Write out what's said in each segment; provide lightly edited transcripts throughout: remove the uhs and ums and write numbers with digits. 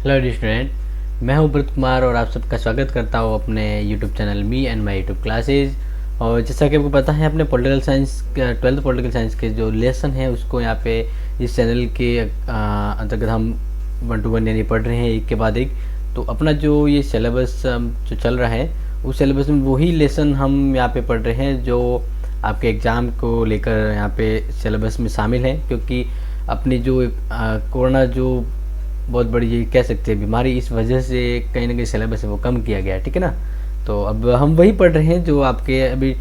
Hello dear student, मैं हूं ब्रत कुमार और आप सबका स्वागत करता हूं अपने YouTube channel me and my YouTube classes. और जैसा कि आपको पता है, अपने political science 12th political science के जो लेसन है उसको यहाँ पे इस चैनल के अंतर्गत हम 1 to 1 यानी पढ़ रहे हैं, एक के बाद एक। तो अपना जो ये सिलेबस जो चल रहा है उस सिलेबस में वही लेसन हम यहाँ पे पढ़ रहे हैं जो आपके एग्ज़ाम को लेकर यहाँ पे सिलेबस में शामिल है। क्योंकि अपनी जो कोरोना जो बहुत बड़ी ये कह सकते हैं बीमारी, इस वजह से कहीं ना कहीं सिलेबस है वो कम किया गया है, ठीक है ना। तो अब हम वही पढ़ रहे हैं जो आपके अभी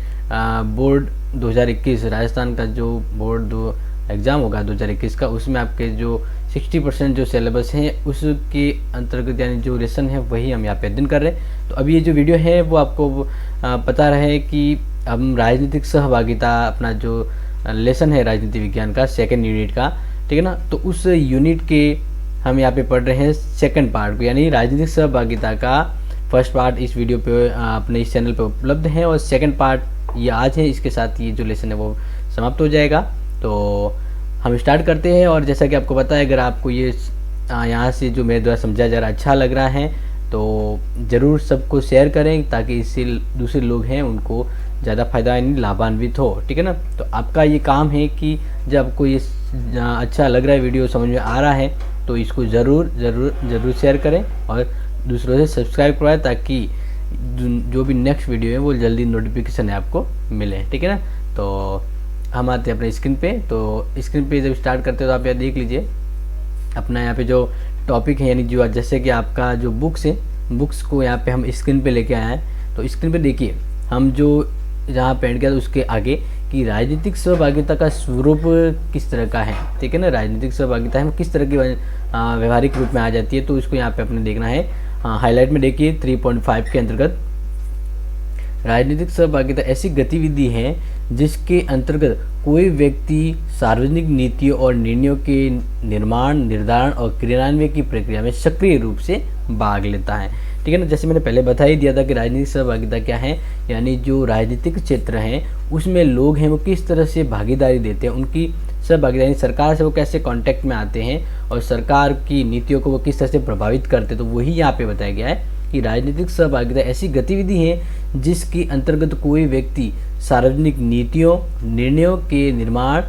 बोर्ड 2021 राजस्थान का जो बोर्ड दो एग्ज़ाम होगा 2021 का, उसमें आपके जो 60% जो सिलेबस हैं उसके अंतर्गत यानी जो लेसन है वही हम यहाँ पे अध्ययन कर रहे हैं। तो अभी ये जो वीडियो है वो आपको पता रहे कि हम राजनीतिक सहभागिता अपना जो लेसन है राजनीति विज्ञान का 2nd यूनिट का, ठीक है ना। तो उस यूनिट के हम यहाँ पे पढ़ रहे हैं 2nd पार्ट को, यानी राजनीतिक सहभागिता का 1st पार्ट इस वीडियो पे अपने इस चैनल पे उपलब्ध है और 2nd पार्ट ये आज है। इसके साथ ये जो लेसन है वो समाप्त हो जाएगा। तो हम स्टार्ट करते हैं। और जैसा कि आपको पता है, अगर आपको ये यहाँ से जो मेरे द्वारा समझा जा रहा अच्छा लग रहा है तो ज़रूर सबको शेयर करें, ताकि इससे दूसरे लोग हैं उनको ज़्यादा फायदा यानी लाभान्वित हो, ठीक है ना। तो आपका ये काम है कि जब आपको ये अच्छा लग रहा है, वीडियो समझ में आ रहा है, तो इसको ज़रूर शेयर करें और दूसरों से सब्सक्राइब करवाएं, ताकि जो भी नेक्स्ट वीडियो है वो जल्दी नोटिफिकेशन है आपको मिले, ठीक है ना। तो हम आते हैं अपने स्क्रीन पे। तो स्क्रीन पे जब स्टार्ट करते हैं तो आप यहाँ देख लीजिए अपना यहाँ पे जो टॉपिक है, यानी जो जैसे कि आपका जो बुक्स है, बुक्स को यहाँ पे हम स्क्रीन पे लेके आए हैं। तो स्क्रीन पे देखिए हम जो जहाँ पेंट किया था उसके आगे कि राजनीतिक सहभागिता का स्वरूप किस तरह का है, ठीक है ना। राजनीतिक सहभागिता है किस तरह की व्यवहारिक रूप में आ जाती है, तो इसको यहाँ पे अपने देखना है। हाईलाइट में देखिए 3.5 के अंतर्गत राजनीतिक सहभागिता ऐसी गतिविधि है जिसके अंतर्गत कोई व्यक्ति सार्वजनिक नीतियों और निर्णयों के निर्माण, निर्धारण और क्रियान्वयन की प्रक्रिया में सक्रिय रूप से भाग लेता है, ठीक है ना। जैसे मैंने पहले बता ही दिया था कि राजनीतिक सहभागिता क्या है, यानी जो राजनीतिक क्षेत्र हैं उसमें लोग हैं वो किस तरह से भागीदारी देते हैं, उनकी सहभागिता सरकार से वो कैसे कांटेक्ट में आते हैं और सरकार की नीतियों को वो किस तरह से प्रभावित करते हैं। तो वही यहाँ पे बताया गया है कि राजनीतिक सहभागिता ऐसी गतिविधि है जिसके अंतर्गत कोई व्यक्ति सार्वजनिक नीतियों, निर्णयों के निर्माण,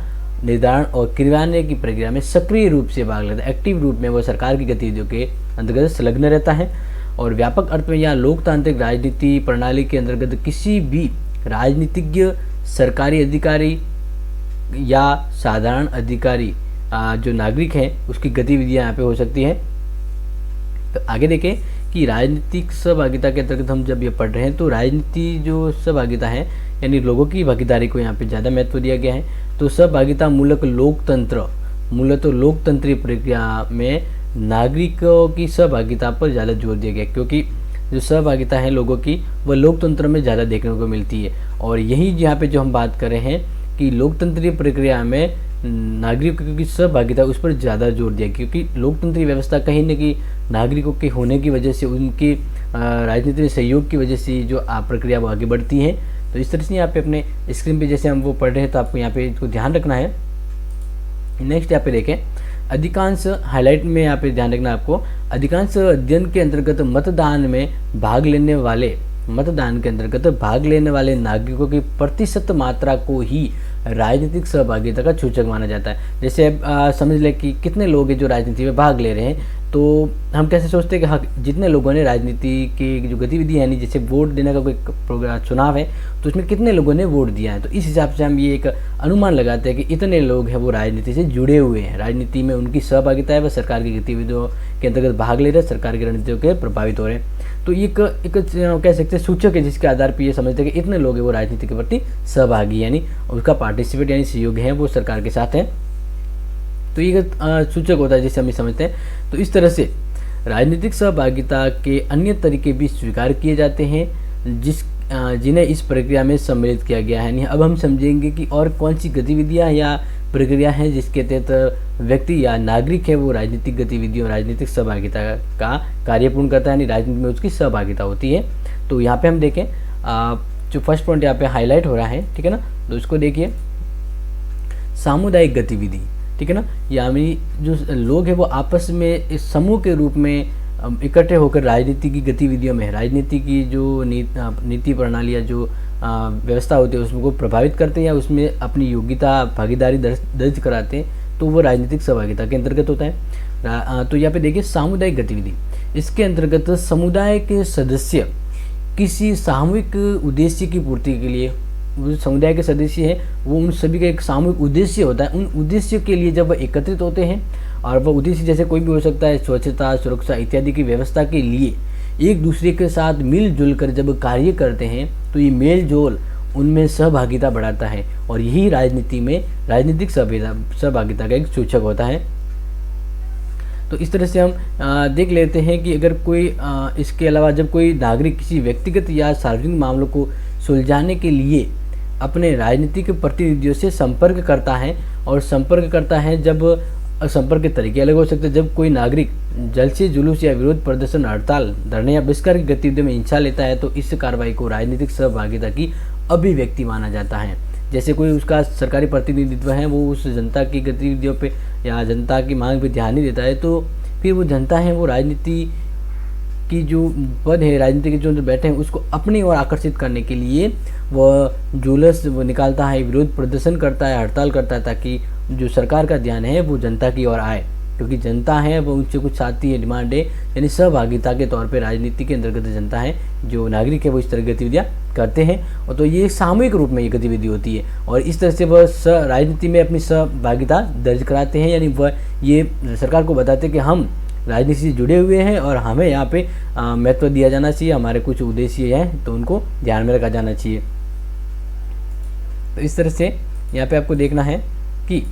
निर्धारण और क्रियान्वयन की प्रक्रिया में सक्रिय रूप से भाग लेता है। एक्टिव रूप में वो सरकार की गतिविधियों के अंतर्गत संलग्न रहता है। और व्यापक अर्थ में यह लोकतांत्रिक राजनीति प्रणाली के अंतर्गत किसी भी राजनीतिज्ञ, सरकारी अधिकारी या साधारण अधिकारी जो नागरिक हैं उसकी गतिविधियां यहाँ पे हो सकती हैं। तो आगे देखें कि राजनीतिक सहभागिता के अंतर्गत हम जब ये पढ़ रहे हैं तो राजनीति जो सहभागिता है यानी लोगों की भागीदारी को यहाँ पे ज़्यादा महत्व दिया गया है। तो सहभागिता मूलतः लोकतंत्रीय प्रक्रिया में नागरिकों की सहभागिता पर ज़्यादा जोर दिया गया, क्योंकि जो सहभागिता है लोगों की वह लोकतंत्र में ज़्यादा देखने को मिलती है। और यही यहाँ पे जो हम बात कर रहे हैं कि लोकतंत्रीय प्रक्रिया में नागरिकों की सहभागिता, उस पर ज़्यादा जोर दिया, क्योंकि लोकतंत्रीय व्यवस्था कहीं न कहीं नागरिकों के होने की वजह से, उनकी राजनीतिक सहयोग की वजह से जो प्रक्रिया वो आगे बढ़ती है। तो इस तरह से यहाँ पे अपने स्क्रीन पे जैसे हम वो पढ़ रहे हैं तो आपको यहाँ पे इसको ध्यान रखना है। नेक्स्ट यहाँ पे देखें, अधिकांश हाईलाइट में यहाँ पे ध्यान रखना आपको, अधिकांश अध्ययन के अंतर्गत मतदान के अंतर्गत भाग लेने वाले नागरिकों की प्रतिशत मात्रा को ही राजनीतिक सहभागिता का सूचक माना जाता है। जैसे समझ लें कि कितने लोग हैं जो राजनीति में भाग ले रहे हैं, तो हम कैसे सोचते हैं कि हाँ जितने लोगों ने राजनीति की जो गतिविधि यानी जैसे वोट देने का कोई प्रोग्राम चुनाव है तो उसमें कितने लोगों ने वोट दिया है, तो इस हिसाब से हम ये एक अनुमान लगाते हैं कि इतने लोग हैं वो राजनीति से जुड़े हुए हैं, राजनीति में उनकी सहभागिता है, वह सरकार की गतिविधियों के अंतर्गत भाग ले रहे हैं, सरकार की रणनीतियों के प्रभावित हो रहे हैं। तो एक कह सकते हैं सूचक है जिसके आधार पर ये समझते हैं कि इतने लोग हैं वो राजनीति के प्रति सहभागी यानी उसका पार्टिसिपेट यानी सहयोग है वो सरकार के साथ है। तो ये सूचक होता है जिसे हम समझते हैं। तो इस तरह से राजनीतिक सहभागिता के अन्य तरीके भी स्वीकार किए जाते हैं जिन्हें इस प्रक्रिया में सम्मिलित किया गया है। अब हम समझेंगे कि और कौन सी गतिविधियां या प्रक्रिया हैं जिसके तहत व्यक्ति या नागरिक है वो राजनीतिक गतिविधियों, राजनीतिक सहभागिता का कार्य पूर्ण करता है, यानी राजनीति में उसकी सहभागिता होती है। तो यहाँ पे हम देखें जो फर्स्ट पॉइंट यहाँ पे हाईलाइट हो रहा है, ठीक है ना, तो इसको देखिए, सामुदायिक गतिविधि, ठीक है ना, यानी जो लोग हैं वो आपस में इस समूह के रूप में इकट्ठे होकर राजनीति की गतिविधियों में, राजनीति की जो नीति प्रणाली या जो व्यवस्था होती है उसको प्रभावित करते हैं या उसमें अपनी योग्यता भागीदारी दर्ज कराते हैं, तो वो राजनीतिक सहभागिता के अंतर्गत होता है। तो यहाँ पे देखिए सामुदायिक गतिविधि, इसके अंतर्गत समुदाय के सदस्य किसी सामूहिक उद्देश्य की पूर्ति के लिए, वो समुदाय के सदस्य हैं वो उन सभी का एक सामूहिक उद्देश्य होता है, उन उद्देश्य के लिए जब वह एकत्रित होते हैं, और वह उद्देश्य जैसे कोई भी हो सकता है, स्वच्छता, सुरक्षा इत्यादि की व्यवस्था के लिए एक दूसरे के साथ मिलजुल कर जब कार्य करते हैं, तो ये मेल जोल उनमें सहभागिता बढ़ाता है, और यही राजनीति में राजनीतिक सहभागिता का एक सूचक होता है। तो इस तरह से हम देख लेते हैं कि अगर कोई इसके अलावा जब कोई नागरिक किसी व्यक्तिगत या सार्वजनिक मामलों को सुलझाने के लिए अपने राजनीतिक प्रतिनिधियों से संपर्क करता है, और संपर्क करता है जब संपर्क के तरीके अलग हो सकते हैं। जब कोई नागरिक जलसे जुलूस या विरोध प्रदर्शन, हड़ताल, धरने या बहिष्कार की गतिविधियों में हिस्सा लेता है, तो इस कार्रवाई को राजनीतिक सहभागिता की अभिव्यक्ति माना जाता है। जैसे कोई उसका सरकारी प्रतिनिधित्व है, वो उस जनता की गतिविधियों पे या जनता की मांग पे ध्यान नहीं देता है, तो फिर वो जनता है वो राजनीति की जो पद है, राजनीति के जो बैठे हैं उसको अपनी ओर आकर्षित करने के लिए वह जुलूस निकालता है, विरोध प्रदर्शन करता है, हड़ताल करता है, ताकि जो सरकार का ध्यान है वो जनता की ओर आए, क्योंकि जनता है वो उनसे कुछ चाहती है, डिमांड है, यानी सहभागिता के तौर पे राजनीति के अंतर्गत जनता है, जो नागरिक है वो इस तरह की गतिविधियाँ करते हैं। और तो ये सामूहिक रूप में ये गतिविधि होती है, और इस तरह से वह राजनीति में अपनी सहभागिता दर्ज कराते हैं, यानी वह ये सरकार को बताते हैं कि हम राजनीति से जुड़े हुए हैं और हमें यहाँ पे महत्व दिया जाना चाहिए, हमारे कुछ उद्देश्य हैं तो उनको ध्यान में रखा जाना चाहिए। तो इस तरह से यहाँ पे आपको देखना है कि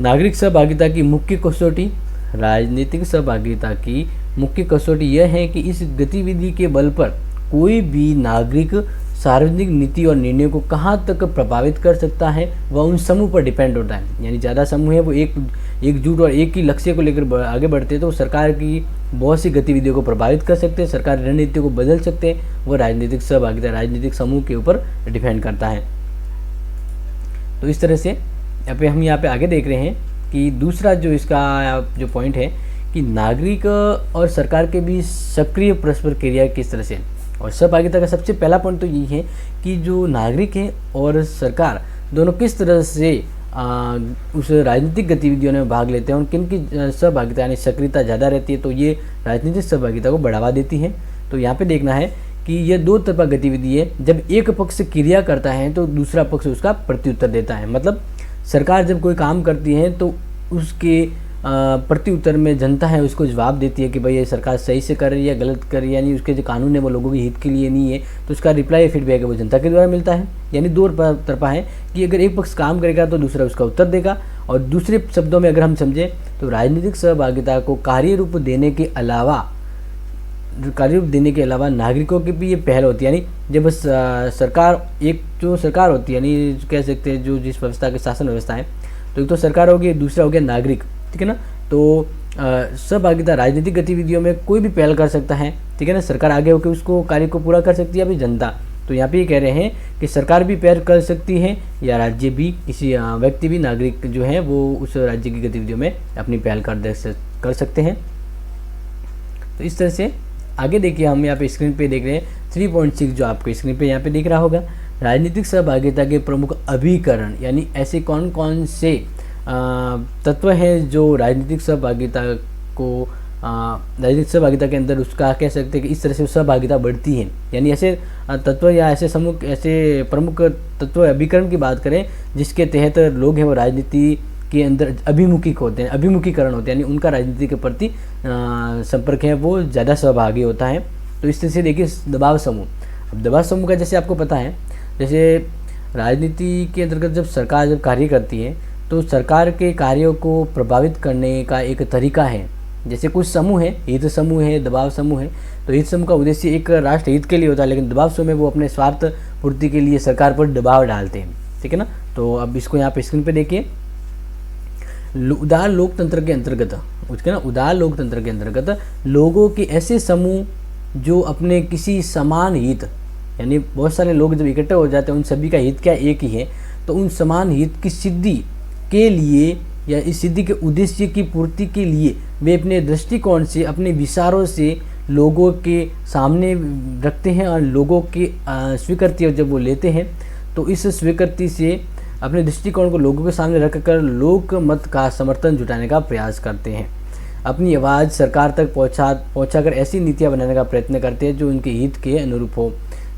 नागरिक सहभागिता की मुख्य कसौटी, राजनीतिक सहभागिता की मुख्य कसौटी यह है कि इस गतिविधि के बल पर कोई भी नागरिक सार्वजनिक नीति और निर्णयों को कहाँ तक प्रभावित कर सकता है, वह उन समूह पर डिपेंड होता है। यानी ज़्यादा समूह है वो एकजुट और एक ही लक्ष्य को लेकर आगे बढ़ते हैं, तो सरकार की बहुत सी गतिविधियों को प्रभावित कर सकते हैं, सरकारी रणनीतियों को बदल सकते हैं। वो राजनीतिक सहभागिता राजनीतिक समूह के ऊपर डिपेंड करता है। तो इस तरह से हम यहाँ पे आगे देख रहे हैं कि दूसरा जो इसका जो पॉइंट है कि नागरिक और सरकार के बीच सक्रिय परस्पर क्रिया किस तरह से, और सहभागिता का सबसे पहला पॉइंट तो यही है कि जो नागरिक हैं और सरकार दोनों किस तरह से उस राजनीतिक गतिविधियों में भाग लेते हैं और किन की सहभागिता यानी सक्रियता ज़्यादा रहती है, तो ये राजनीतिक सहभागिता को बढ़ावा देती है। तो यहाँ पे देखना है कि यह दो तरफा गतिविधि है। जब एक पक्ष क्रिया करता है तो दूसरा पक्ष उसका प्रत्युत्तर देता है। मतलब सरकार जब कोई काम करती है तो उसके प्रत्युत्तर में जनता है उसको जवाब देती है कि भाई ये सरकार सही से कर रही है, गलत कर रही है, यानी उसके जो कानून है वो लोगों के हित के लिए नहीं है, तो उसका रिप्लाई फीडबैक है वो जनता के द्वारा मिलता है। यानी दो तरफा है कि अगर एक पक्ष काम करेगा तो दूसरा उसका उत्तर देगा। और दूसरे शब्दों में अगर हम समझें तो राजनीतिक सहभागिता को कार्य रूप देने के अलावा नागरिकों की भी ये पहल होती है। यानी जब सरकार एक जो सरकार होती है, यानी कह सकते हैं जो जिस व्यवस्था के शासन व्यवस्था है, तो एक तो सरकार होगी, दूसरा हो गया नागरिक, ठीक है ना। तो सहभागिता राजनीतिक गतिविधियों में कोई भी पहल कर सकता है, ठीक है ना। सरकार आगे होकर उसको कार्य को पूरा कर सकती है, अभी जनता। तो यहाँ पे ये कह रहे हैं कि सरकार भी पहल कर सकती है या राज्य भी, किसी व्यक्ति भी, नागरिक जो है वो उस राज्य की गतिविधियों में अपनी पहल कर सकते हैं। तो इस तरह से आगे देखिए, हम यहाँ पे स्क्रीन पे देख रहे हैं 3.6 जो आपको स्क्रीन पे यहाँ पे दिख रहा होगा। राजनीतिक सहभागिता के प्रमुख अभिकरण, यानी ऐसे कौन कौन से तत्व हैं जो राजनीतिक सहभागिता के अंदर उसका कह सकते हैं कि इस तरह से सहभागिता बढ़ती है। यानी ऐसे तत्व या ऐसे समूह, ऐसे प्रमुख तत्व अभिकरण की बात करें जिसके तहत लोग हैं वो राजनीति के अंदर अभिमुखीकरण होते हैं, यानी उनका राजनीति के प्रति संपर्क है वो ज़्यादा सहभागी होता है। तो इस तरह से देखिए दबाव समूह। अब दबाव समूह का जैसे आपको पता है, जैसे राजनीति के अंतर्गत जब सरकार जब कार्य करती है तो सरकार के कार्यों को प्रभावित करने का एक तरीका है। जैसे कुछ समूह है, हित समूह है, दबाव समूह है। तो हित समूह का उद्देश्य एक राष्ट्र हित के लिए होता है, लेकिन दबाव समूह में वो अपने स्वार्थ पूर्ति के लिए सरकार पर दबाव डालते हैं, ठीक है ना। तो अब इसको यहाँ पे स्क्रीन पे देखिए। उदार लोकतंत्र के अंतर्गत लोगों के ऐसे समूह जो अपने किसी समान हित, यानी बहुत सारे लोग जब इकट्ठे हो जाते हैं उन सभी का हित क्या एक ही है, तो उन समान हित की सिद्धि के लिए या इस सिद्धि के उद्देश्य की पूर्ति के लिए वे अपने दृष्टिकोण से, अपने विचारों से लोगों के सामने रखते हैं और लोगों की स्वीकृति जब वो लेते हैं तो इस स्वीकृति से अपने दृष्टिकोण को लोगों के सामने रखकर लोक मत का समर्थन जुटाने का प्रयास करते हैं। अपनी आवाज़ सरकार तक पहुंचाकर ऐसी नीतियां बनाने का प्रयत्न करते हैं जो उनके हित के अनुरूप हो।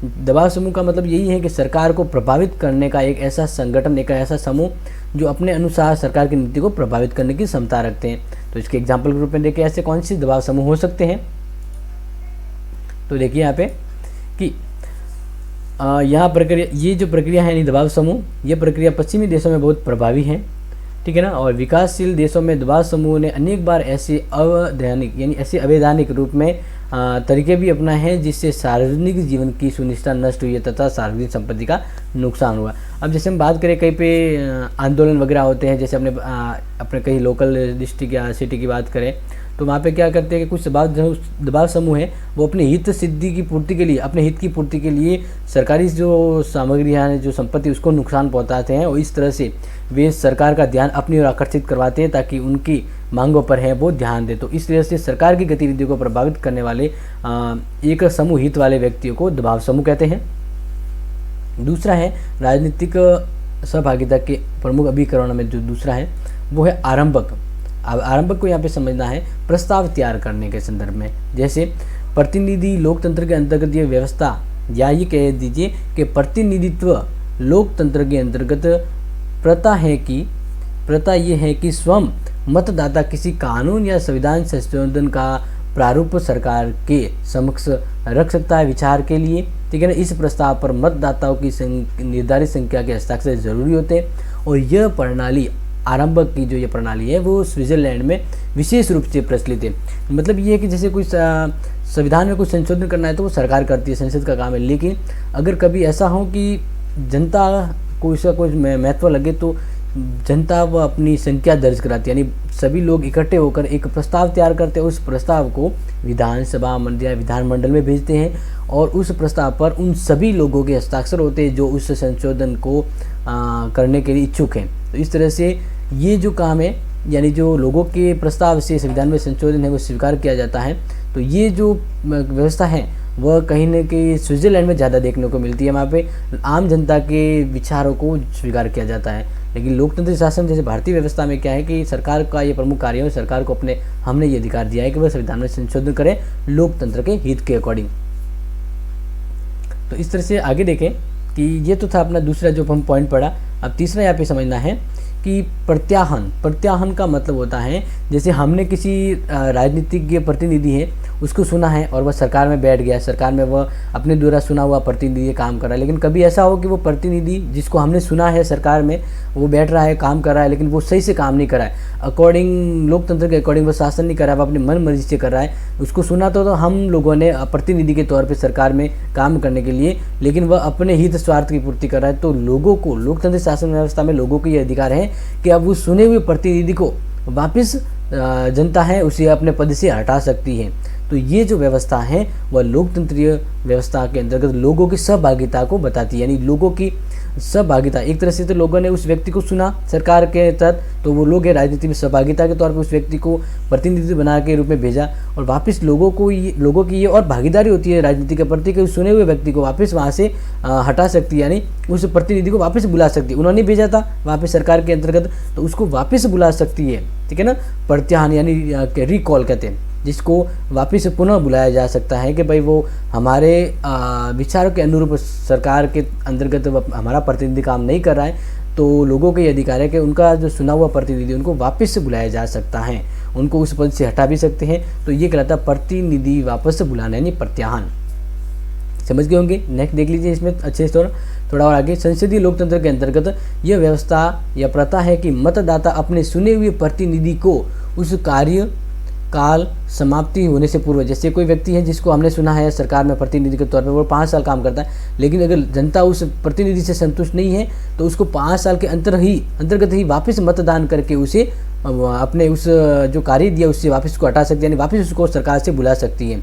दबाव समूह का मतलब यही है कि सरकार को प्रभावित करने का एक ऐसा संगठन, एक ऐसा समूह जो अपने अनुसार सरकार की नीति को प्रभावित करने की क्षमता रखते हैं। तो इसके एग्जाम्पल के रूप में देखिए ऐसे कौन से दबाव समूह हो सकते हैं। तो देखिए यहाँ पे कि यहाँ प्रक्रिया, ये जो प्रक्रिया है यानी दबाव समूह, ये प्रक्रिया पश्चिमी देशों में बहुत प्रभावी है, ठीक है ना। और विकासशील देशों में दबाव समूह ने अनेक बार ऐसे अवैधानिक यानी ऐसे अवैधानिक रूप में तरीके भी अपनाए हैं जिससे सार्वजनिक जीवन की सुनिश्चितता नष्ट हुई है तथा सार्वजनिक संपत्ति का नुकसान हुआ। अब जैसे हम बात करें कहीं पे आंदोलन वगैरह होते हैं, जैसे अपने कहीं लोकल डिस्ट्रिक्ट या सिटी की बात करें तो वहाँ पे क्या करते हैं कि कुछ दबाव समूह है वो अपने हित सिद्धि की पूर्ति के लिए, अपने हित की पूर्ति के लिए सरकारी जो सामग्रियाँ हैं, जो संपत्ति, उसको नुकसान पहुँचाते हैं और इस तरह से वे सरकार का ध्यान अपनी ओर आकर्षित करवाते हैं ताकि उनकी मांगों पर है वो ध्यान दे। तो इस तरह से सरकार की गतिविधियों को प्रभावित करने वाले एक समूह हित वाले व्यक्तियों को दबाव समूह कहते हैं। दूसरा है राजनीतिक सहभागिता के प्रमुख अभिकरण में जो दूसरा है वो है आरंभक। अब आरंभक को यहाँ पे समझना है प्रस्ताव तैयार करने के संदर्भ में। जैसे प्रतिनिधि लोकतंत्र के अंतर्गत ये व्यवस्था, या ये कह दीजिए कि प्रतिनिधित्व लोकतंत्र के अंतर्गत प्रथा ये है कि स्वयं मतदाता किसी कानून या संविधान संशोधन का प्रारूप सरकार के समक्ष रख सकता है विचार के लिए, ठीक है ना। इस प्रस्ताव पर मतदाताओं की निर्धारित संख्या के हस्ताक्षर जरूरी होते हैं और यह प्रणाली, आरंभक की जो ये प्रणाली है वो स्विट्जरलैंड में विशेष रूप से प्रचलित है। मतलब ये है कि जैसे कोई संविधान में कुछ संशोधन करना है तो वो सरकार करती है, संसद का काम है। लेकिन अगर कभी ऐसा हो कि जनता को इसका कुछ महत्व लगे तो जनता वो अपनी संख्या दर्ज कराती है, यानी सभी लोग इकट्ठे होकर एक प्रस्ताव तैयार करते हैं। उस प्रस्ताव को विधानसभा या विधानमंडल में भेजते हैं और उस प्रस्ताव पर उन सभी लोगों के हस्ताक्षर होते हैं जो उस संशोधन को करने के लिए इच्छुक हैं। तो इस तरह से ये जो काम है, यानी जो लोगों के प्रस्ताव से संविधान में संशोधन है वो स्वीकार किया जाता है। तो ये जो व्यवस्था है वह कहीं न कहीं स्विट्जरलैंड में ज़्यादा देखने को मिलती है। वहाँ पे आम जनता के विचारों को स्वीकार किया जाता है। लेकिन लोकतंत्र शासन जैसे भारतीय व्यवस्था में क्या है कि सरकार का ये प्रमुख कार्य है, सरकार को हमने ये अधिकार दिया है कि वह संविधान में संशोधन करें लोकतंत्र के हित के अकॉर्डिंग। तो इस तरह से आगे देखें कि ये तो था अपना दूसरा जो हम पॉइंट पढ़ा। अब तीसरा यहाँ पे समझना है कि प्रत्याहन का मतलब होता है जैसे हमने किसी राजनीतिज्ञ प्रतिनिधि है उसको सुना है और वह सरकार में बैठ गया, सरकार में वह अपने द्वारा सुना हुआ प्रतिनिधि काम कर रहा है। लेकिन कभी ऐसा हो कि वो प्रतिनिधि जिसको हमने सुना है सरकार में वो बैठ रहा है, काम कर रहा है, लेकिन वो सही से काम नहीं कर रहा है, अकॉर्डिंग लोकतंत्र के अकॉर्डिंग वो शासन नहीं कर रहा है, वो अपनी मन मर्जी से कर रहा है। उसको सुना तो हम लोगों ने प्रतिनिधि के तौर पर सरकार में काम करने के लिए, लेकिन वह अपने हित स्वार्थ की पूर्ति कर रहा है। तो लोगों को, लोकतंत्र शासन व्यवस्था में लोगों को ये अधिकार है कि अब उस सुने हुए प्रतिनिधि को वापस जनता है उसे अपने पद से हटा सकती है। तो ये जो व्यवस्था है वह लोकतंत्रीय व्यवस्था के अंतर्गत लोगों की सहभागिता को बताती है, यानी लोगों की सहभागिता। एक तरह से तो लोगों ने उस व्यक्ति को सुना सरकार के तहत, तो वो लोग राजनीति में सहभागिता के तौर पर उस व्यक्ति को प्रतिनिधि बना के रूप में भेजा और वापस लोगों की ये और भागीदारी होती है राजनीति के प्रति कि उस सुने हुए व्यक्ति को वापस वहाँ से हटा सकती है, यानी उस प्रतिनिधि को वापस बुला सकती है। उन्होंने भेजा था वापस सरकार के अंतर्गत, तो उसको वापस बुला सकती है, ठीक है ना। प्रत्याहन यानी रिकॉल कहते हैं, जिसको वापस पुनः बुलाया जा सकता है कि भाई वो हमारे विचारों के अनुरूप सरकार के अंतर्गत हमारा प्रतिनिधि काम नहीं कर रहा है, तो लोगों के ये अधिकार है कि उनका जो सुना हुआ प्रतिनिधि उनको वापस से बुलाया जा सकता है, उनको उस पद से हटा भी सकते हैं। तो ये कहलाता है प्रतिनिधि वापस से बुलाना, यानी प्रत्याहन। समझ गए होंगे। नेक्स्ट देख लीजिए इसमें अच्छे से थोड़ा और आगे। संसदीय लोकतंत्र के अंतर्गत यह व्यवस्था या प्रथा है कि मतदाता अपने सुने हुए प्रतिनिधि को उस कार्य काल समाप्ति होने से पूर्व, जैसे कोई व्यक्ति है जिसको हमने सुना है सरकार में प्रतिनिधि के तौर पे वो 5 साल काम करता है, लेकिन अगर जनता उस प्रतिनिधि से संतुष्ट नहीं है तो उसको 5 साल के अंतर्गत ही वापस मतदान करके उसे अपने उस जो कार्य दिया उससे वापस को हटा सकती है, यानी वापस उसको सरकार से बुला सकती है।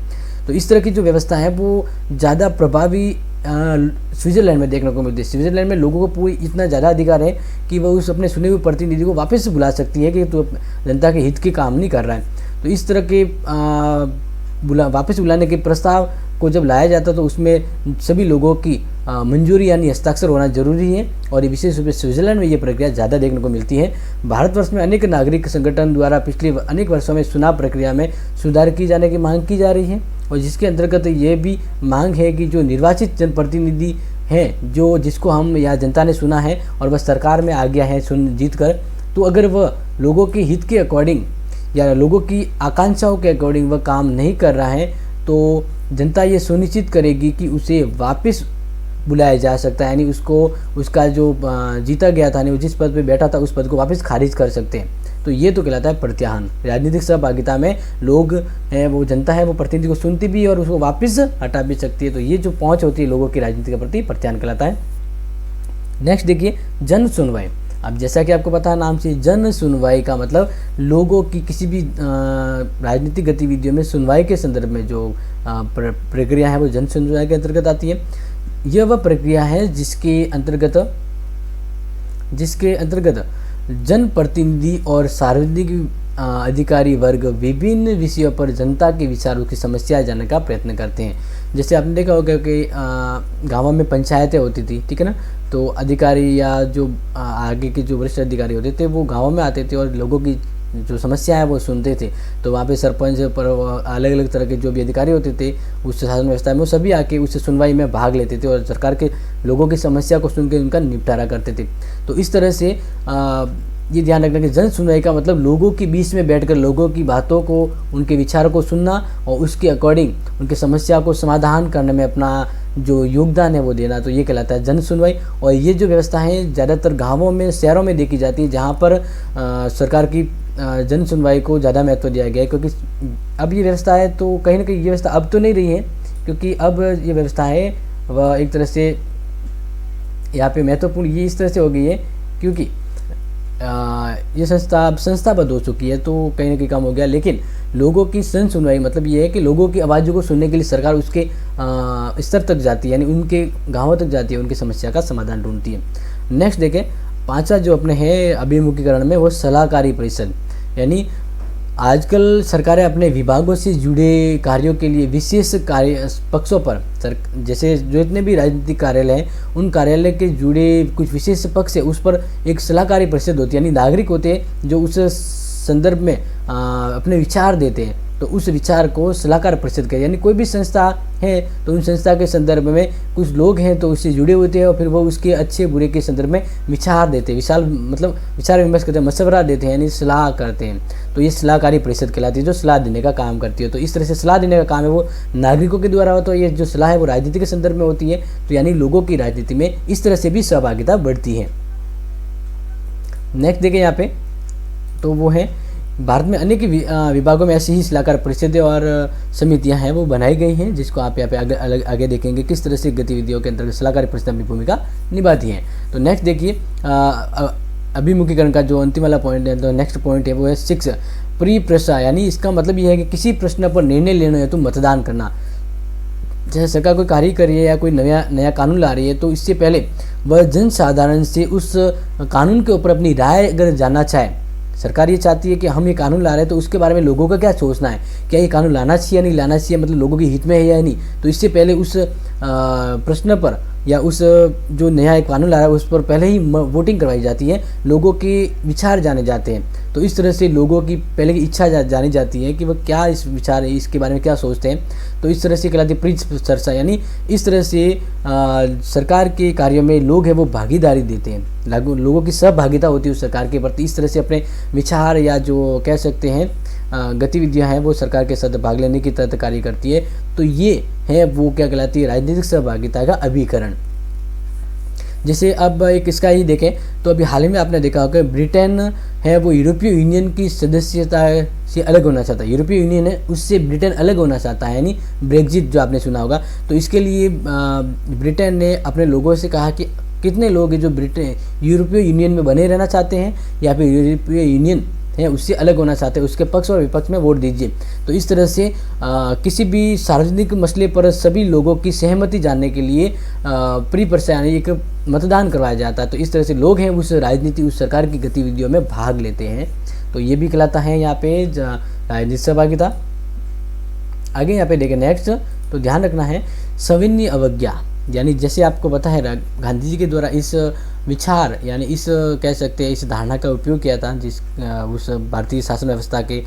तो इस तरह की जो व्यवस्था है वो ज़्यादा प्रभावी स्विट्ज़रलैंड में देखने को मिलती है। स्विट्ज़रलैंड में लोगों को पूरी इतना ज़्यादा अधिकार है कि वह उस अपने चुने हुए प्रतिनिधि को वापस से बुला सकती है कि तू जनता के हित के काम नहीं कर रहा है। तो इस तरह के वापस बुलाने के प्रस्ताव को जब लाया जाता तो उसमें सभी लोगों की मंजूरी यानी हस्ताक्षर होना जरूरी है, और ये विशेष रूप से स्विट्ज़रलैंड में ये प्रक्रिया ज़्यादा देखने को मिलती है। भारतवर्ष में अनेक नागरिक संगठन द्वारा पिछले अनेक वर्षों में चुनाव प्रक्रिया में सुधार की जाने की मांग की जा रही है, और जिसके अंतर्गत ये भी मांग है कि जो निर्वाचित जनप्रतिनिधि हैं, जो जिसको हम या जनता ने चुना है और वह सरकार में आ गया है जीत कर, तो अगर वह लोगों के हित के अकॉर्डिंग या लोगों की आकांक्षाओं के अकॉर्डिंग वह काम नहीं कर रहा है, तो जनता ये सुनिश्चित करेगी कि उसे वापस बुलाया जा सकता है, यानी उसको उसका जो जीता गया था, यानी जिस पद पे बैठा था उस पद को वापस खारिज कर सकते हैं। तो ये तो कहलाता है प्रत्याहन। राजनीतिक सहभागिता में लोग हैं, वो जनता है, वो प्रतिनिधि को सुनती भी और उसको वापस हटा भी सकती है। तो ये जो पहुँच होती है लोगों की राजनीति के प्रति, प्रत्याहन कहलाता है। नेक्स्ट देखिए, जन सुनवाई। अब जैसा कि आपको पता है नाम से, जन सुनवाई का मतलब लोगों की किसी भी राजनीतिक गतिविधियों में सुनवाई के संदर्भ में जो प्रक्रिया है वो जन सुनवाई के अंतर्गत आती है। यह वह प्रक्रिया है जिसके अंतर्गत जनप्रतिनिधि और सार्वजनिक अधिकारी वर्ग विभिन्न विषयों पर जनता के विचारों की समस्या जानने का प्रयत्न करते हैं। जैसे आपने देखा होगा कि गाँवों में पंचायतें होती थी, ठीक है ना, तो अधिकारी या जो आगे के जो वरिष्ठ अधिकारी होते थे वो गाँवों में आते थे और लोगों की जो समस्या है वो सुनते थे। तो वहाँ पे सरपंच पर अलग अलग तरह के जो भी अधिकारी होते थे उस शासन व्यवस्था में, वो सभी आके उस सुनवाई में भाग लेते थे और सरकार के लोगों की समस्या को सुन के उनका निपटारा करते थे। तो इस तरह से ये ध्यान रखना कि जन सुनवाई का मतलब लोगों के बीच में बैठकर लोगों की बातों को, उनके विचारों को सुनना और उसके अकॉर्डिंग उनकी समस्या को समाधान करने में अपना जो योगदान है वो देना। तो ये कहलाता है जन सुनवाई। और ये जो व्यवस्था है ज़्यादातर गाँवों में, शहरों में देखी जाती है, जहाँ पर सरकार की जन सुनवाई को ज़्यादा महत्व दिया गया है। क्योंकि अब ये व्यवस्था है तो कहीं ना कहीं ये व्यवस्था अब तो नहीं रही है, क्योंकि अब ये व्यवस्था है वह एक तरह से यहाँ पे महत्वपूर्ण ये इस तरह से हो गई है क्योंकि ये संस्था अब संस्थाबद्ध हो चुकी है, तो कहीं ना कहीं कम हो गया। लेकिन लोगों की जन सुनवाई मतलब ये है कि लोगों की आवाज़ों को सुनने के लिए सरकार उसके स्तर तक जाती है, यानी उनके गाँवों तक जाती है, उनकी समस्या का समाधान ढूंढती है। नेक्स्ट देखें, पांचवा जो अपने है अभिमुखीकरण में, वो सलाहकारी परिषद। यानी आजकल सरकारें अपने विभागों से जुड़े कार्यों के लिए विशेष कार्य पक्षों पर जैसे जो इतने भी राजनीतिक कार्यालय हैं उन कार्यालय के जुड़े कुछ विशेष पक्ष है उस पर एक सलाहकारी परिषद होती है, यानी नागरिक होते हैं जो उस संदर्भ में अपने विचार देते हैं। तो उस विचार को सलाहकार परिषद कहते हैं। यानी कोई भी संस्था है तो उन संस्था के संदर्भ में कुछ लोग हैं तो उससे जुड़े होते हैं और फिर वो उसके अच्छे बुरे के संदर्भ में विचार देते हैं, विचार विमर्श करते हैं, मशवरा देते हैं, यानी सलाह करते हैं। तो ये सलाहकारी परिषद कहलाती है जो सलाह देने का काम करती है। तो इस तरह से सलाह देने का काम है वो नागरिकों के द्वारा होता है। ये जो सलाह है वो राजनीति के संदर्भ में होती है, तो यानी लोगों की राजनीति में इस तरह से भी सहभागिता बढ़ती है। नेक्स्ट देखें यहाँ पे, तो वो है भारत में अनेक विभागों में ऐसी ही सलाहकार परिषदें और समितियां हैं वो बनाई गई हैं, जिसको आप यहाँ पे आगे देखेंगे किस तरह से गतिविधियों के अंतर्गत सलाहकारी परिषद अपनी भूमिका निभाती हैं। तो नेक्स्ट देखिए, अभिमुखीकरण का जो अंतिम वाला पॉइंट है, तो नेक्स्ट पॉइंट है वो है 6 प्री प्रसा। यानी इसका मतलब ये है कि किसी प्रश्न पर निर्णय लेना है तो मतदान करना। जैसे सरकार कोई कार्य कर रही है या कोई नया कानून ला रही है तो इससे पहले वह जनसाधारण से उस कानून के ऊपर अपनी राय अगर जानना चाहे, सरकार ये चाहती है कि हम ये कानून ला रहे हैं तो उसके बारे में लोगों का क्या सोचना है, क्या ये कानून लाना चाहिए या नहीं लाना चाहिए, मतलब लोगों के हित में है या नहीं। तो इससे पहले उस प्रश्न पर या उस जो नया एक कानून ला रहा है उस पर पहले ही वोटिंग करवाई जाती है, लोगों के विचार जाने जाते हैं। तो इस तरह से लोगों की पहले की इच्छा जानी जाती है कि वह क्या इस विचार है, इसके बारे में क्या सोचते हैं। तो इस तरह से कहलाती है प्री चर्चा। यानी इस तरह से सरकार के कार्यों में लोग हैं वो भागीदारी देते हैं, लोगों की सहभागिता होती है उस सरकार के प्रति। इस तरह से अपने विचार या जो कह सकते हैं गतिविधियां हैं वो सरकार के साथ भाग लेने की तरह कार्य करती है। तो ये है वो क्या कहलाती है राजनीतिक सहभागिता का अभिकरण। जैसे अब एक इसका ही देखें तो अभी हाल ही में आपने देखा होगा ब्रिटेन है वो यूरोपीय यूनियन की सदस्यता से अलग होना चाहता है। यूरोपीय यूनियन है उससे ब्रिटेन अलग होना चाहता है, यानी ब्रेक्जिट जो आपने सुना होगा। तो इसके लिए ब्रिटेन ने अपने लोगों से कहा कि कितने लोग हैं जो यूरोपीय यूनियन में बने रहना चाहते हैं या फिर यूरोपीय यूनियन हैं उससे अलग होना चाहते हैं, उसके पक्ष और विपक्ष में वोट दीजिए। तो इस तरह से किसी भी सार्वजनिक मसले पर सभी लोगों की सहमति जानने के लिए प्री-परीक्षा यानी एक मतदान करवाया जाता है। तो इस तरह से लोग हैं उस राजनीति, उस सरकार की गतिविधियों में भाग लेते हैं। तो ये भी कहलाता है यहाँ पे राजनीतिक सहभागिता। आगे यहाँ पे देखें नेक्स्ट, तो ध्यान रखना है सविनय अवज्ञा, यानी जैसे आपको पता है गांधी जी के द्वारा इस विचार यानी इस कह सकते हैं इस धारणा का उपयोग किया था जिस उस भारतीय शासन व्यवस्था के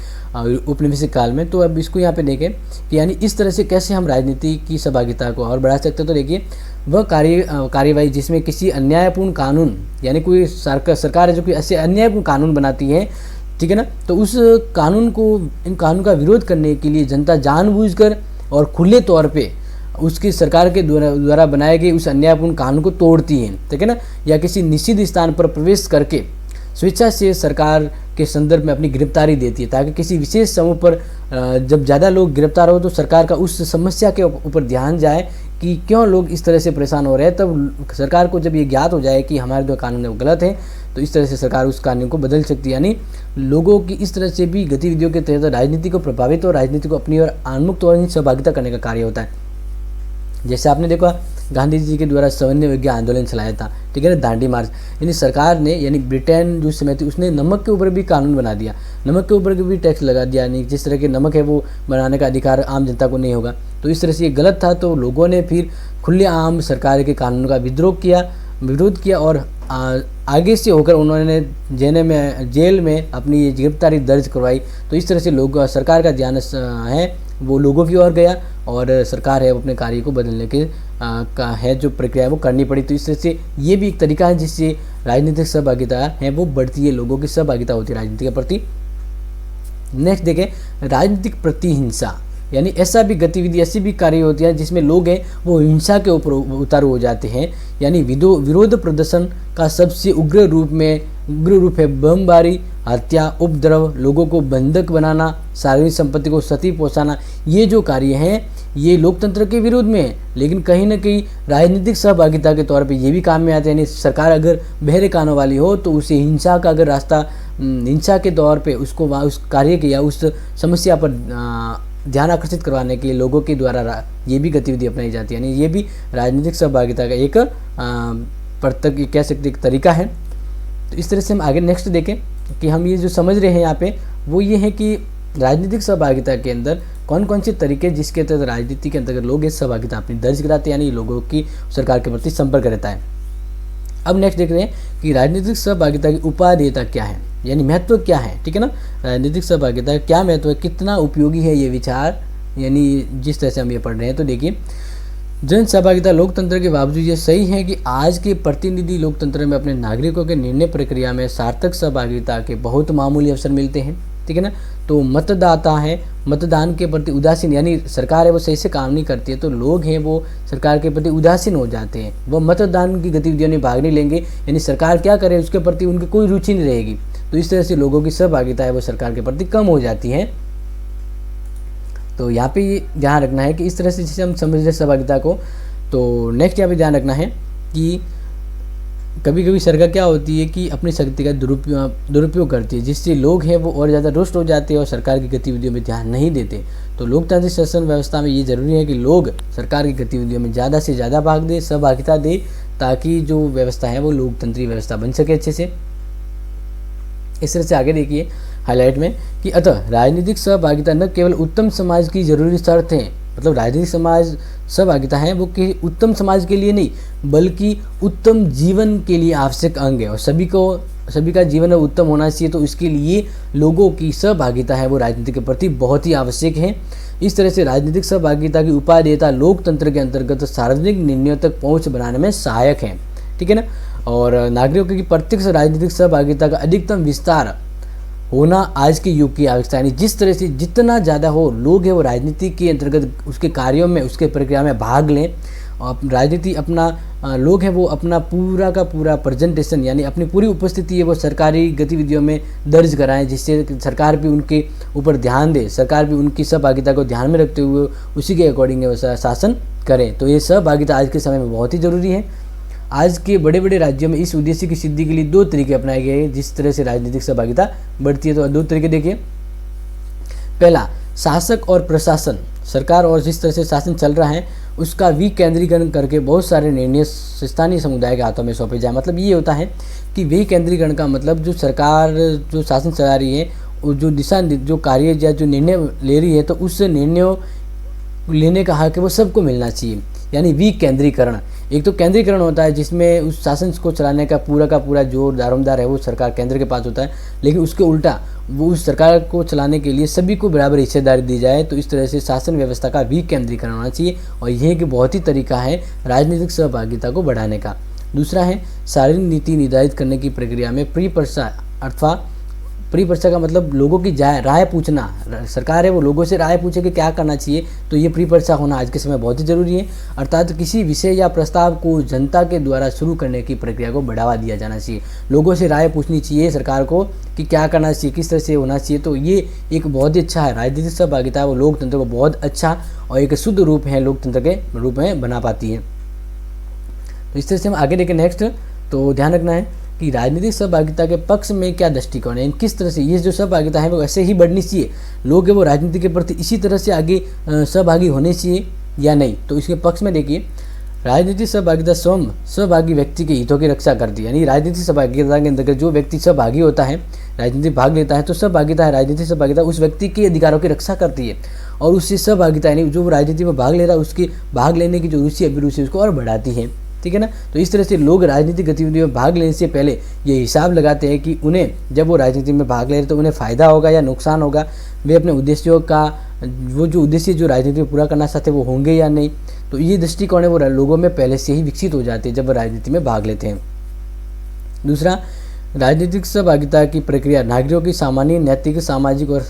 उपनिवेशिक काल में। तो अब इसको यहाँ पे देखें कि यानी इस तरह से कैसे हम राजनीति की सहभागिता को और बढ़ा सकते हैं। तो देखिए वह कार्यवाही जिसमें किसी अन्यायपूर्ण कानून यानी कोई सरकार है जो कोई ऐसे अन्यायपूर्ण कानून बनाती है, ठीक है ना, तो उस कानून को, इन कानून का विरोध करने के लिए जनता जानबूझकर और खुले तौर पे उसकी सरकार के द्वारा बनाए गए उस अन्यायपूर्ण कानून को तोड़ती है, ठीक है ना, या किसी निश्चित स्थान पर प्रवेश करके स्वेच्छा से सरकार के संदर्भ में अपनी गिरफ्तारी देती है, ताकि किसी विशेष समूह पर जब ज़्यादा लोग गिरफ्तार हो तो सरकार का उस समस्या के ऊपर ध्यान जाए कि क्यों लोग इस तरह से परेशान हो रहे हैं। तब सरकार को जब ये ज्ञात हो जाए कि हमारे जो कानून है वो गलत है, तो इस तरह से सरकार उस कानून को बदल सकती है। यानी लोगों की इस तरह से भी गतिविधियों के तहत राजनीति को प्रभावित और राजनीति को अपनी ओर उन्मुक्त और सहभागिता करने का कार्य होता है। जैसे आपने देखा गांधी जी के द्वारा सविनय अवज्ञा आंदोलन चलाया था, ठीक है ना, दांडी मार्च, यानी सरकार ने यानी ब्रिटेन जो समय थी उसने नमक के ऊपर भी कानून बना दिया, नमक के ऊपर भी टैक्स लगा दिया, यानी जिस तरह के नमक है वो बनाने का अधिकार आम जनता को नहीं होगा। तो इस तरह से ये गलत था। तो लोगों ने फिर खुलेआम सरकार के कानून का विरोध किया और आगे से होकर उन्होंने जेल में अपनी गिरफ्तारी दर्ज करवाई। तो इस तरह से लोग सरकार का ध्यान है वो लोगों की ओर गया और सरकार है अपने कार्य को बदलने के का है जो प्रक्रिया है वो करनी पड़ी। तो इस तरह से ये भी एक तरीका है जिससे राजनीतिक सहभागिता है वो बढ़ती है, लोगों की सहभागिता होती है राजनीति के प्रति। नेक्स्ट देखें राजनीतिक प्रतिहिंसा, यानी ऐसा भी गतिविधि, ऐसी भी कार्य होती है जिसमें लोग हैं वो हिंसा के ऊपर उतारू हो जाते हैं। यानी विरोध प्रदर्शन का सबसे उग्र रूप है बमबारी, हत्या, उपद्रव, लोगों को बंधक बनाना, सार्वजनिक संपत्ति को क्षति पहुंचाना। ये जो कार्य हैं ये लोकतंत्र के विरोध में है, लेकिन कहीं ना कहीं राजनीतिक सहभागिता के तौर पे ये भी काम में आते हैं। यानी सरकार अगर बहरे कानों वाली हो तो उसे हिंसा का अगर रास्ता, हिंसा के तौर पे उसको उस कार्य के या उस समस्या पर ध्यान आकर्षित करवाने के लिए लोगों के द्वारा ये भी गतिविधि अपनाई जाती है। यानी ये भी राजनीतिक सहभागिता का एक कह सकते एक तरीका है। तो इस तरह से हम आगे नेक्स्ट देखें कि हम ये जो समझ रहे हैं यहाँ पे वो ये है कि राजनीतिक सहभागिता के अंदर कौन कौन से तरीके जिसके तहत राजनीति के अंतर्गत लोग इस सहभागिता अपनी दर्ज कराते हैं, यानी लोगों की सरकार के प्रति संपर्क रहता है। अब नेक्स्ट देख रहे हैं कि राजनीतिक सहभागिता की उपादेयता क्या है, यानी महत्व क्या है, ठीक है ना, राजनीतिक सहभागिता क्या महत्व है, कितना उपयोगी है ये विचार, यानी जिस तरह से हम ये पढ़ रहे हैं। तो देखिए जन सहभागिता लोकतंत्र के बावजूद ये सही है कि आज के प्रतिनिधि लोकतंत्र में अपने नागरिकों के निर्णय प्रक्रिया में सार्थक सहभागिता के बहुत मामूली अवसर मिलते हैं, ठीक है ना। तो मतदाता है मतदान के प्रति उदासीन, यानी सरकार है वो सही से काम नहीं करती है तो लोग हैं वो सरकार के प्रति उदासीन हो जाते हैं, वो मतदान की गतिविधियों में भाग नहीं लेंगे, यानी सरकार क्या करे उसके प्रति उनकी कोई रुचि नहीं रहेगी। तो इस तरह से लोगों की सहभागिता है वो सरकार के प्रति कम हो जाती है। तो यहाँ पे ये ध्यान रखना है कि इस तरह से जैसे हम समझ रहे सहभागिता को, तो नेक्स्ट यहाँ पे ध्यान रखना है कि कभी कभी सरकार क्या होती है कि अपनी शक्ति का दुरुपयोग करती है, जिससे लोग हैं वो और ज़्यादा रुष्ट हो जाते हैं और सरकार की गतिविधियों में ध्यान नहीं देते। तो लोकतांत्रिक शासन व्यवस्था में ये जरूरी है कि लोग सरकार की गतिविधियों में ज़्यादा से ज़्यादा भाग दें, सहभागिता दें, ताकि जो व्यवस्था है वो लोकतंत्री व्यवस्था बन सके अच्छे से। इस तरह से आगे देखिए हाईलाइट में कि अतः राजनीतिक सहभागिता न केवल उत्तम समाज की जरूरी शर्त है, मतलब राजनीतिक समाज सहभागिता है वो कि उत्तम समाज के लिए नहीं बल्कि उत्तम जीवन के लिए आवश्यक अंग है, और सभी का जीवन उत्तम होना चाहिए। तो इसके लिए लोगों की सहभागिता है वो राजनीति के प्रति बहुत ही आवश्यक है। इस तरह से राजनीतिक सहभागिता की उपादेयता लोकतंत्र के अंतर्गत सार्वजनिक निर्णयों तक पहुँच बनाने में सहायक है, ठीक है ना। और नागरिकों की प्रत्यक्ष राजनीतिक सहभागिता का अधिकतम विस्तार होना आज के युग की आवश्यकता है। जिस तरह से जितना ज़्यादा हो लोग हैं वो राजनीति के अंतर्गत उसके कार्यों में उसके प्रक्रिया में भाग लें, और राजनीति अपना लोग हैं वो अपना पूरा का पूरा प्रेजेंटेशन यानी अपनी पूरी उपस्थिति है वो सरकारी गतिविधियों में दर्ज कराएं, जिससे सरकार भी उनके ऊपर ध्यान दे, सरकार भी उनकी सहभागिता को ध्यान में रखते हुए उसी के अकॉर्डिंग वो शासन करें। तो ये सहभागिता आज के समय में बहुत ही ज़रूरी है। आज के बड़े बड़े राज्यों में इस उद्देश्य की सिद्धि के लिए 2 तरीके अपनाए गए हैं जिस तरह से राजनीतिक सहभागिता बढ़ती है। तो 2 तरीके देखिए। पहला, शासक और प्रशासन, सरकार और जिस तरह से शासन चल रहा है उसका विकेंद्रीकरण करके बहुत सारे निर्णय स्थानीय समुदाय के हाथों में सौंपे जाए। मतलब ये होता है कि विकेंद्रीकरण का मतलब जो सरकार जो शासन चला रही है, जो दिशा जो कार्य या जो निर्णय ले रही है, तो उस निर्णयों लेने का हक है वो सबको मिलना चाहिए, यानी विकेंद्रीकरण। एक तो केंद्रीकरण होता है जिसमें उस शासन को चलाने का पूरा जो दारोमदार है वो सरकार केंद्र के पास होता है, लेकिन उसके उल्टा वो उस सरकार को चलाने के लिए सभी को बराबर हिस्सेदारी दी जाए। तो इस तरह से शासन व्यवस्था का विकेंद्रीकरण होना चाहिए और यह एक बहुत ही तरीका है राजनीतिक सहभागिता को बढ़ाने का। दूसरा है सार्वजनिक नीति निर्धारित करने की प्रक्रिया में परिपर्षा, अथवा परिपर्षा का मतलब लोगों की राय पूछना। सरकार है वो लोगों से राय पूछे कि क्या करना चाहिए, तो ये परिपर्षा होना आज के समय बहुत ही जरूरी है। अर्थात किसी विषय या प्रस्ताव को जनता के द्वारा शुरू करने की प्रक्रिया को बढ़ावा दिया जाना चाहिए। लोगों से राय पूछनी चाहिए सरकार को कि क्या करना चाहिए, किस तरह से होना चाहिए। तो ये एक बहुत ही अच्छा है, राजनीतिक सहभागिता वो लोकतंत्र को बहुत अच्छा और एक शुद्ध रूप है लोकतंत्र के रूप में बना पाती है। तो इस तरह से हम आगे देखें नेक्स्ट। तो ध्यान रखना है कि राजनीतिक सहभागिता के पक्ष में क्या दृष्टिकोण है, किस तरह से ये जो सहभागिता है वो ऐसे ही बढ़नी चाहिए, लोग है वो राजनीति के प्रति इसी तरह से आगे सहभागी होने चाहिए या नहीं। तो इसके पक्ष में देखिए, राजनीतिक सहभागिता स्वयं सहभागी व्यक्ति के हितों की रक्षा करती है। यानी राजनीतिक सहभागिता के अंतर्गत जो व्यक्ति सहभागी होता है, राजनीति भाग लेता है, तो सहभागिता है राजनीतिक सहभागिता उस व्यक्ति के अधिकारों की रक्षा करती है और उससे सहभागिता यानी जो राजनीति में भाग ले रहा है उसकी भाग लेने की जो रुचि अभिरुचि उसको और बढ़ाती है। ठीक है ना। तो इस तरह से लोग राजनीतिक गतिविधियों में भाग लेने से पहले ये हिसाब लगाते हैं कि उन्हें जब वो राजनीति में भाग ले रहे तो उन्हें फ़ायदा होगा या नुकसान होगा, वे अपने उद्देश्यों का वो जो उद्देश्य जो राजनीति में पूरा करना चाहते हैं वो होंगे या नहीं। तो ये दृष्टिकोण है वो लोगों में पहले से ही विकसित हो जाते हैं जब वो राजनीति में भाग लेते हैं। दूसरा, राजनीतिक सहभागिता की प्रक्रिया नागरिकों की सामान्य नैतिक सामाजिक और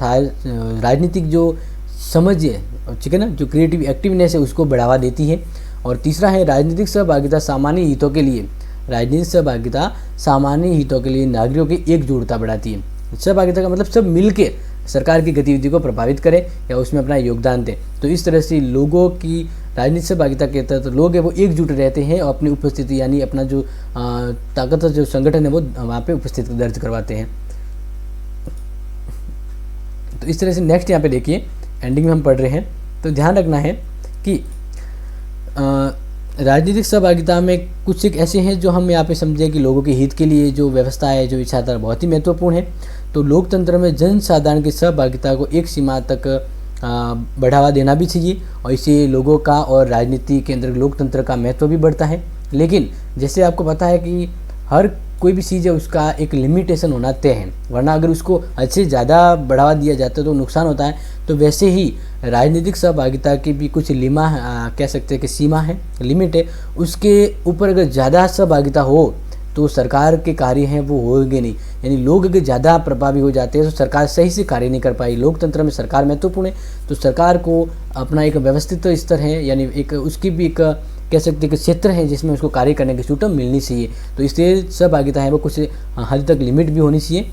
राजनीतिक जो समझ है, ठीक है ना, जो क्रिएटिव एक्टिवनेस है उसको बढ़ावा देती है। और तीसरा है राजनीतिक सहभागिता सामान्य हितों के लिए, राजनीतिक सहभागिता सामान्य हितों के लिए नागरिकों की एकजुटता बढ़ाती है। सहभागिता का मतलब सब मिलके सरकार की गतिविधि को प्रभावित करें या उसमें अपना योगदान दें। तो इस तरह से लोगों की राजनीतिक सहभागिता के तहत लोग है वो एकजुट रहते हैं और अपनी उपस्थिति यानी अपना जो ताकतवर जो संगठन है वो वहाँ पे उपस्थिति दर्ज करवाते हैं। तो इस तरह से नेक्स्ट यहाँ पे देखिए एंडिंग में हम पढ़ रहे हैं। तो ध्यान रखना है कि राजनीतिक सहभागिता में कुछ एक ऐसे हैं जो हम यहाँ पे समझें कि लोगों के हित के लिए जो व्यवस्था है जो विचारधारा बहुत ही महत्वपूर्ण है। तो लोकतंत्र में जन साधारण की सहभागिता को एक सीमा तक बढ़ावा देना भी चाहिए और इससे लोगों का और राजनीति के अंदर लोकतंत्र का महत्व भी बढ़ता है। लेकिन जैसे आपको पता है कि हर कोई भी चीज़ है उसका एक लिमिटेशन होना तय है, वरना अगर उसको अच्छे ज़्यादा बढ़ावा दिया जाता है तो नुकसान होता है। तो वैसे ही राजनीतिक सहभागिता की भी कुछ कह सकते हैं कि सीमा है, लिमिट है। उसके ऊपर अगर ज़्यादा सहभागिता हो तो सरकार के कार्य हैं वो होंगे नहीं, यानी लोग अगर ज़्यादा प्रभावी हो जाते हैं तो सरकार सही से कार्य नहीं कर पाई। लोकतंत्र में सरकार महत्वपूर्ण है, तो सरकार को अपना एक व्यवस्थित स्तर है, यानी एक उसकी भी एक कह सकते हैं कि क्षेत्र है जिसमें उसको कार्य करने की छूट मिलनी चाहिए। तो इससे सहभागिता है वो कुछ हद तक लिमिट भी होनी चाहिए,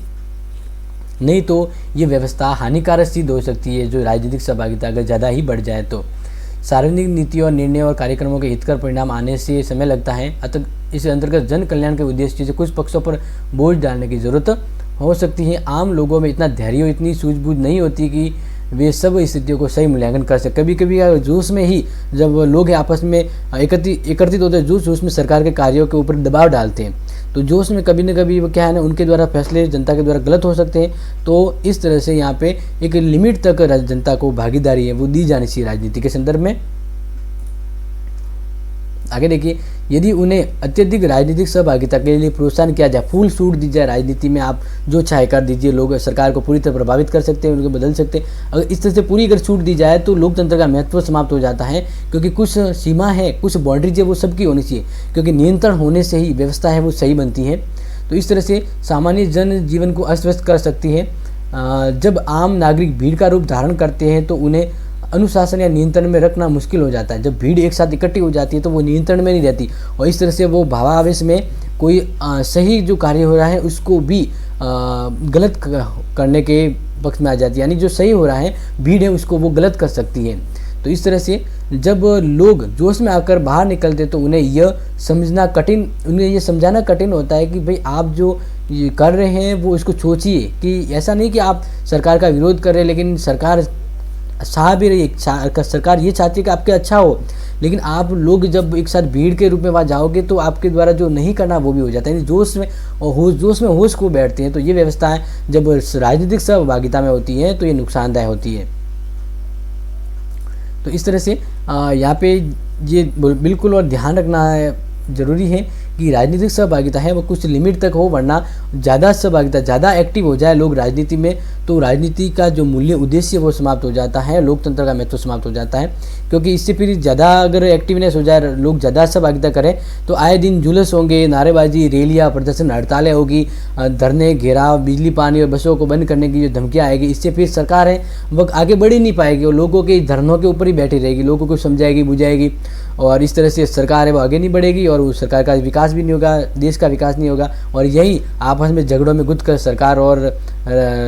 नहीं तो ये व्यवस्था हानिकारक सिद्ध हो सकती है जो राजनीतिक सहभागिता अगर ज़्यादा ही बढ़ जाए तो। सार्वजनिक नीतियों और निर्णयों और कार्यक्रमों के हितकर परिणाम आने से समय लगता है, अतः इस अंतर्गत जन कल्याण के उद्देश्य से कुछ पक्षों पर बोझ डालने की ज़रूरत हो सकती है। आम लोगों में इतना धैर्य इतनी सूझबूझ नहीं होती कि वे सब स्थितियों को सही मूल्यांकन कर सके। कभी कभी जोश में ही जब लोग आपस में एकत्रित होते हैं जोश में सरकार के कार्यों के ऊपर दबाव डालते हैं, तो जोश में कभी न कभी वो क्या है ना उनके द्वारा फैसले जनता के द्वारा गलत हो सकते हैं। तो इस तरह से यहाँ पे एक लिमिट तक जनता को भागीदारी है वो दी जानी चाहिए राजनीति के संदर्भ में। आगे देखिए, यदि उन्हें अत्यधिक राजनीतिक सहभागिता के लिए प्रोत्साहन किया जाए, फुल छूट दी जाए राजनीति में, आप जो चाहे कर दीजिए, लोग सरकार को पूरी तरह प्रभावित कर सकते हैं, उनको बदल सकते हैं। अगर इस तरह से पूरी अगर छूट दी जाए तो लोकतंत्र का महत्व समाप्त हो जाता है, क्योंकि कुछ सीमा है, कुछ बाउंड्रीज है वो सबकी होनी चाहिए, क्योंकि नियंत्रण होने से ही व्यवस्था है वो सही बनती है। तो इस तरह से सामान्य जन जीवन को अस्त व्यस्त कर सकती है। जब आम नागरिक भीड़ का रूप धारण करते हैं तो उन्हें अनुशासन या नियंत्रण में रखना मुश्किल हो जाता है। जब भीड़ एक साथ इकट्ठी हो जाती है तो वो नियंत्रण में नहीं रहती और इस तरह से वो भावावेश में कोई सही जो कार्य हो रहा है उसको भी गलत करने के पक्ष में आ जाती है, यानी जो सही हो रहा है भीड़ है उसको वो गलत कर सकती है। तो इस तरह से जब लोग जोश में आकर बाहर निकलते तो उन्हें यह समझाना कठिन होता है कि भाई आप जो ये कर रहे हैं वो इसको सोचिए, कि ऐसा नहीं कि आप सरकार का विरोध कर रहे हैं लेकिन सरकार चाह भी रही है, सरकार ये चाहती है कि आपके अच्छा हो, लेकिन आप लोग जब एक साथ भीड़ के रूप में वहाँ जाओगे तो आपके द्वारा जो नहीं करना वो भी हो जाता है, जोश में होश को बैठते हैं। तो ये व्यवस्थाएं जब राजनीतिक सहभागिता में होती है तो ये नुकसानदायक होती है। तो इस तरह से यहाँ पे ये बिल्कुल और ध्यान रखना ज़रूरी है कि राजनीतिक सहभागिता है वो कुछ लिमिट तक हो, वरना ज़्यादा सहभागिता, ज़्यादा एक्टिव हो जाए लोग राजनीति में तो राजनीति का जो मूल्य उद्देश्य वो समाप्त हो जाता है, लोकतंत्र का महत्व समाप्त हो जाता है। क्योंकि इससे फिर ज़्यादा अगर एक्टिवनेस हो जाए, लोग ज़्यादा सहभागिता करें तो आए दिन जुलूस होंगे, नारेबाजी, रैलियाँ, प्रदर्शन, हड़तालें होगी, धरने, घेराव, बिजली, पानी और बसों को बंद करने की जो धमकियाँ आएगी, इससे फिर सरकार है वो आगे बढ़ ही नहीं पाएगी और लोगों के धरनों के ऊपर ही बैठी रहेगी, लोगों को समझाएगी, बुझाएगी और इस तरह से सरकार है वो आगे नहीं बढ़ेगी और उस सरकार का विकास भी नहीं होगा, देश का विकास नहीं होगा और यही आपस में झगड़ों में गुद कर सरकार और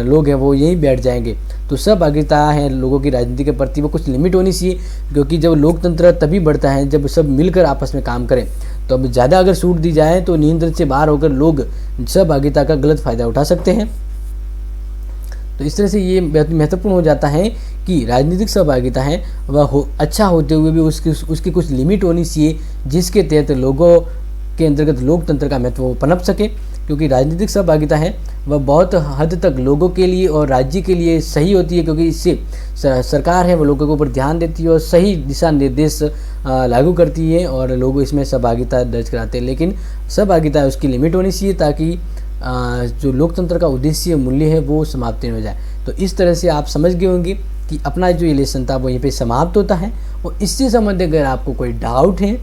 लोग हैं वो यहीं बैठ जाएंगे। तो सहभागिता है लोगों की राजनीति के प्रति वो कुछ लिमिट होनी चाहिए, क्योंकि जब लोकतंत्र तभी बढ़ता है जब सब मिलकर आपस में काम करें। तो अब ज़्यादा अगर छूट दी जाए तो नियंत्रण से बाहर होकर लोग सहभागिता का गलत फ़ायदा उठा सकते हैं। तो इस तरह से ये महत्वपूर्ण हो जाता है कि राजनीतिक सहभागिता है वह अच्छा होते हुए भी उसकी कुछ लिमिट होनी चाहिए, जिसके तहत लोगों के अंतर्गत लोकतंत्र का महत्व पनप सके। क्योंकि राजनीतिक सहभागिता है वह बहुत हद तक लोगों के लिए और राज्य के लिए सही होती है, क्योंकि इससे सरकार है वो लोगों के ऊपर ध्यान देती है और सही दिशा निर्देश लागू करती है और लोग इसमें सहभागिता दर्ज कराते हैं। लेकिन सहभागिता उसकी लिमिट होनी चाहिए ताकि जो लोकतंत्र का उद्देश्य मूल्य है वो समाप्त नहीं हो जाए। तो इस तरह से आप समझ गए होंगे कि अपना जो ये लेसन था वो यहीं पे समाप्त होता है। और इससे संबंधित अगर आपको कोई डाउट है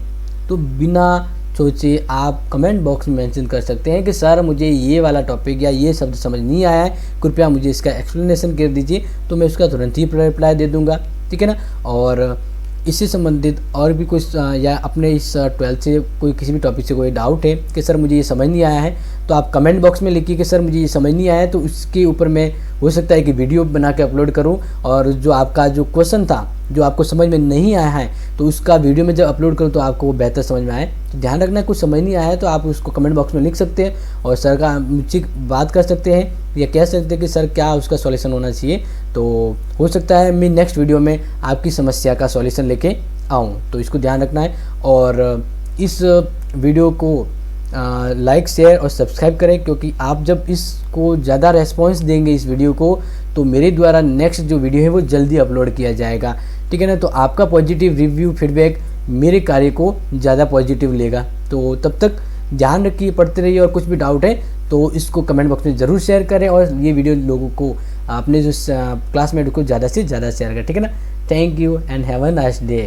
तो बिना सोचे आप कमेंट बॉक्स में मेंशन कर सकते हैं कि सर मुझे ये वाला टॉपिक या ये शब्द समझ नहीं आया है, कृपया मुझे इसका एक्सप्लेनेशन कर दीजिए, तो मैं उसका तुरंत ही रिप्लाई दे दूँगा, ठीक है ना। और इससे संबंधित और भी कुछ या अपने इस 12th से कोई किसी भी टॉपिक से कोई डाउट है कि सर मुझे ये समझ नहीं आया है, तो आप कमेंट बॉक्स में लिखिए कि सर मुझे ये समझ नहीं आया है, तो उसके ऊपर मैं हो सकता है कि वीडियो बना के अपलोड करूं और जो आपका जो क्वेश्चन था जो आपको समझ में नहीं आया है तो उसका वीडियो में जब अपलोड करूं तो आपको वो बेहतर समझ में आए। तो ध्यान रखना, कुछ समझ नहीं आया है तो आप उसको कमेंट बॉक्स में लिख सकते हैं और सर का मुझसे बात कर सकते हैं या कह सकते हैं कि सर क्या उसका सॉल्यूशन होना चाहिए। तो हो सकता है मैं नेक्स्ट वीडियो में आपकी समस्या का सॉल्यूशन लेके आऊँ, तो इसको ध्यान रखना है। और इस वीडियो को लाइक, शेयर और सब्सक्राइब करें, क्योंकि आप जब इसको ज़्यादा रेस्पॉन्स देंगे इस वीडियो को तो मेरे द्वारा नेक्स्ट जो वीडियो है वो जल्दी अपलोड किया जाएगा, ठीक है ना। तो आपका पॉजिटिव रिव्यू फीडबैक मेरे कार्य को ज़्यादा पॉजिटिव लेगा। तो तब तक ध्यान रखिए, पढ़ते रहिए और कुछ भी डाउट है तो इसको कमेंट बॉक्स में ज़रूर शेयर करें और ये वीडियो लोगों को अपने जो क्लासमेट को ज़्यादा से ज़्यादा शेयर करें, ठीक है ना। Thank you and have a nice day.